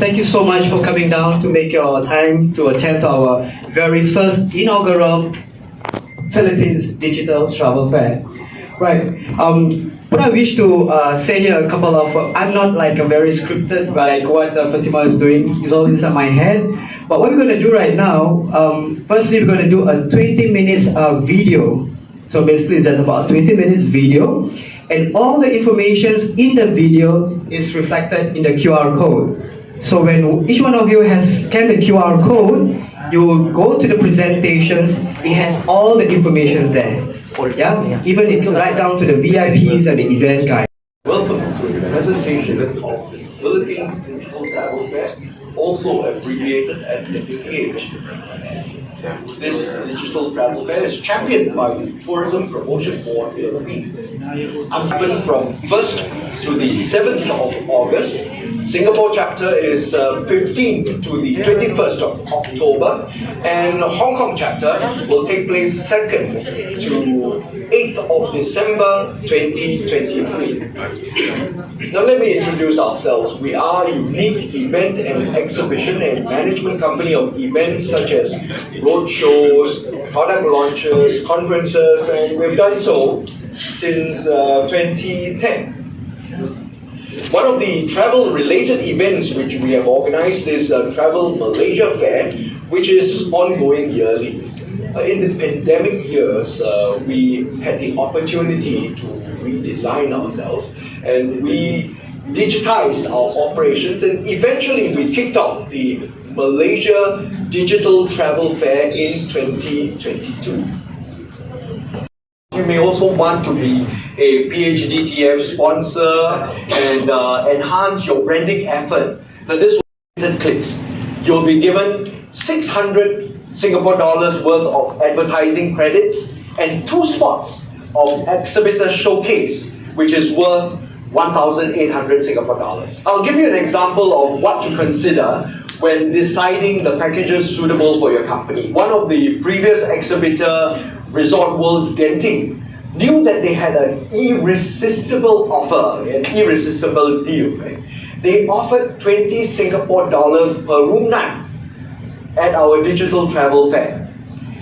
thank you so much for coming down to make your time to attend to our very first inaugural Philippines Digital Travel Fair. Right. What I wish to say here a couple of, I'm not like a very scripted, but like what Fatima is doing is all inside my head. But what we're going to do right now, firstly we're going to do a 20 minutes video. So basically it's just about 20 minutes video. And all the information in the video is reflected in the QR code. So when each one of you has scanned the QR code, you go to the presentations, it has all the information there. Yeah? Even right down to the VIPs and the event guide. Welcome to the presentation of the Philippines Digital Travel Fair, also abbreviated as the PH. This digital travel fair is championed by the Tourism Promotion Board Philippines. Happened from 1st to the 7th of August. Singapore chapter is 15th to the 21st of October, and Hong Kong chapter will take place 2nd to 8th of December 2023. Now let me introduce ourselves. We are a unique event and exhibition and management company of events such as road shows, product launches, conferences, and we've done so since 2010. One of the travel-related events which we have organized is Travel Malaysia Fair, which is ongoing yearly. In the pandemic years, we had the opportunity to redesign ourselves, and we digitized our operations, and eventually we kicked off the Malaysia Digital Travel Fair in 2022. You may also want to be a PHDTF sponsor and enhance your branding effort. So this will clicks. You'll be given 600 Singapore dollars worth of advertising credits and 2 spots of exhibitor showcase, which is worth 1,800 Singapore dollars. I'll give you an example of what to consider when deciding the packages suitable for your company. One of the previous exhibitor, Resort World Genting, knew that they had an irresistible offer, an irresistible deal. Right? They offered 20 Singapore dollars per room night at our digital travel fair.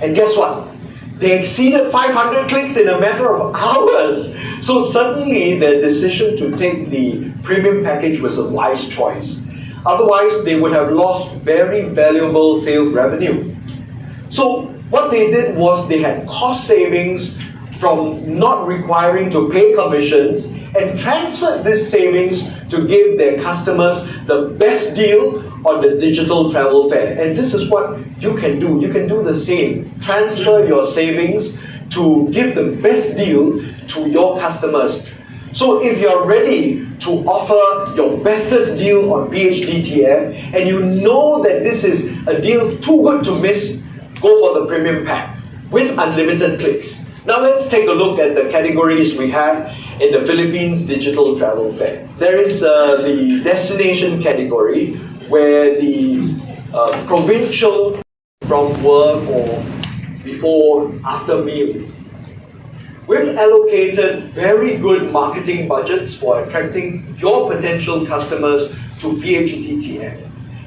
And guess what? They exceeded 500 clicks in a matter of hours. So suddenly their decision to take the premium package was a wise choice. Otherwise, they would have lost very valuable sales revenue. So what they did was they had cost savings from not requiring to pay commissions and transferred this savings to give their customers the best deal on the digital travel fair. And this is what you can do. You can do the same. Transfer your savings to give the best deal to your customers. So if you're ready to offer your bestest deal on PHDTF and you know that this is a deal too good to miss, go for the premium pack with unlimited clicks. Now let's take a look at the categories we have in the Philippines Digital Travel Fair. There is the destination category where the provincial from work or before, after meals. We've allocated very good marketing budgets for attracting your potential customers to PHDTF.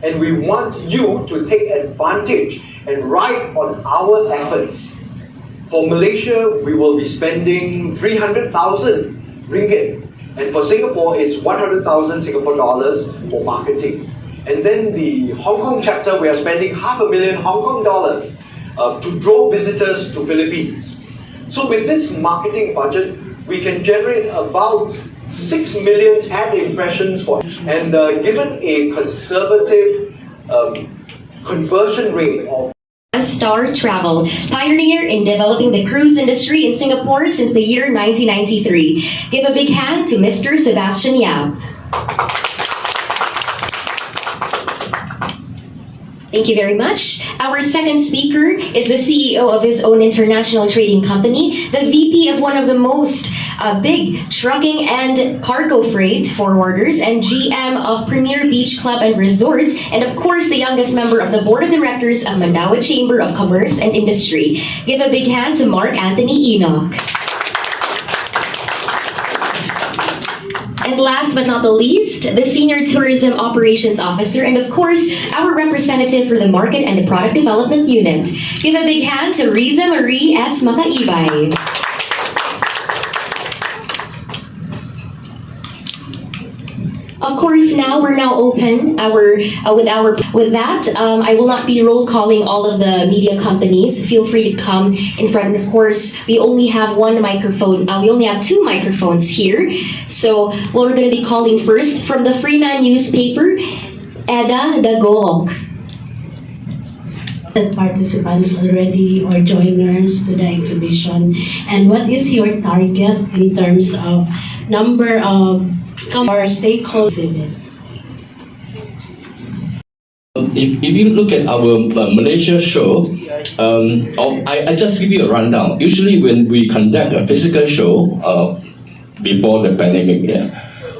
And we want you to take advantage and ride on our efforts. For Malaysia, we will be spending 300,000 ringgit. And for Singapore, it's 100,000 Singapore dollars for marketing. And then the Hong Kong chapter, we are spending $500,000 Hong Kong dollars to draw visitors to Philippines. So with this marketing budget, we can generate about 6 million ad impressions for, and given a conservative conversion rate of Star Travel, pioneer in developing the cruise industry in Singapore since the year 1993. Give a big hand to Mr. Sebastian Yap. Thank you very much. Our second speaker is the CEO of his own international trading company, the VP of one of the most big trucking and cargo freight forwarders, and GM of Premier Beach Club and Resort, and of course the youngest member of the Board of Directors of Mandaue Chamber of Commerce and Industry. Give a big hand to Mark Anthony Enoch. And And last but not the least, the Senior Tourism Operations Officer, and of course, our representative for the Market and the Product Development Unit. Give a big hand to Riza Marie S. Makaibay. Of course, we're now open with that. I will not be roll calling all of the media companies. Feel free to come in front. And of course, we only have one microphone. We only have two microphones here. So we're going to be calling first from the Freeman newspaper, Eda Dagok. That participants already or joiners to the exhibition, and what is your target in terms of number of our stakeholders in it? If you look at our Malaysia show, I just give you a rundown. Usually when we conduct a physical show before the pandemic,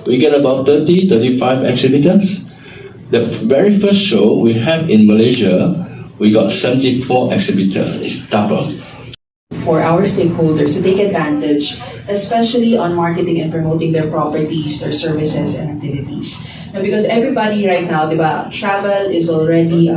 we get about 30, 35 exhibitors. The very first show we have in Malaysia, we got 74 exhibitors. It's double. For our stakeholders to take advantage, especially on marketing and promoting their properties, their services, and activities. And because everybody right now, diba, travel is already,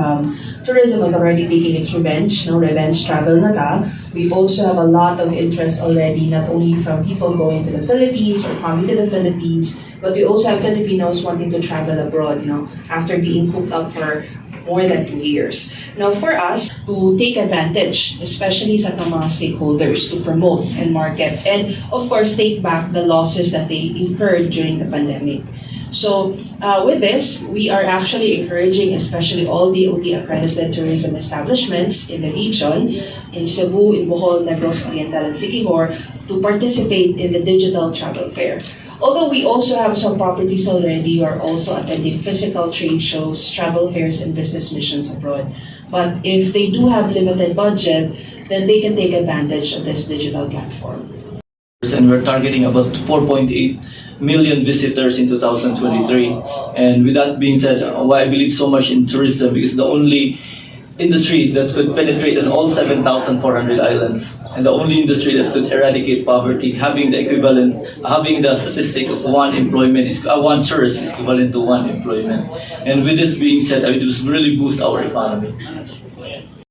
tourism is already taking its revenge, revenge travel na ta. We also have a lot of interest already, not only from people going to the Philippines or coming to the Philippines, but we also have Filipinos wanting to travel abroad, after being cooped up for more than 2 years. Now, for us to take advantage, especially sa mga stakeholders, to promote and market, and of course, take back the losses that they incurred during the pandemic. So, with this, we are actually encouraging especially all the OT accredited tourism establishments in the region, in Cebu, in Bohol, Negros Oriental, and Siquijor, to participate in the digital travel fair. Although we also have some properties already, we are also attending physical trade shows, travel fairs, and business missions abroad. But if they do have limited budget, then they can take advantage of this digital platform. And we're targeting about 4.8 million visitors in 2023. And with that being said, why I believe so much in tourism, because the only industry that could penetrate on all 7,400 islands, and the only industry that could eradicate poverty, having the equivalent, having the statistic of one tourist is equivalent to one employment. And with this being said, I would just really boost our economy.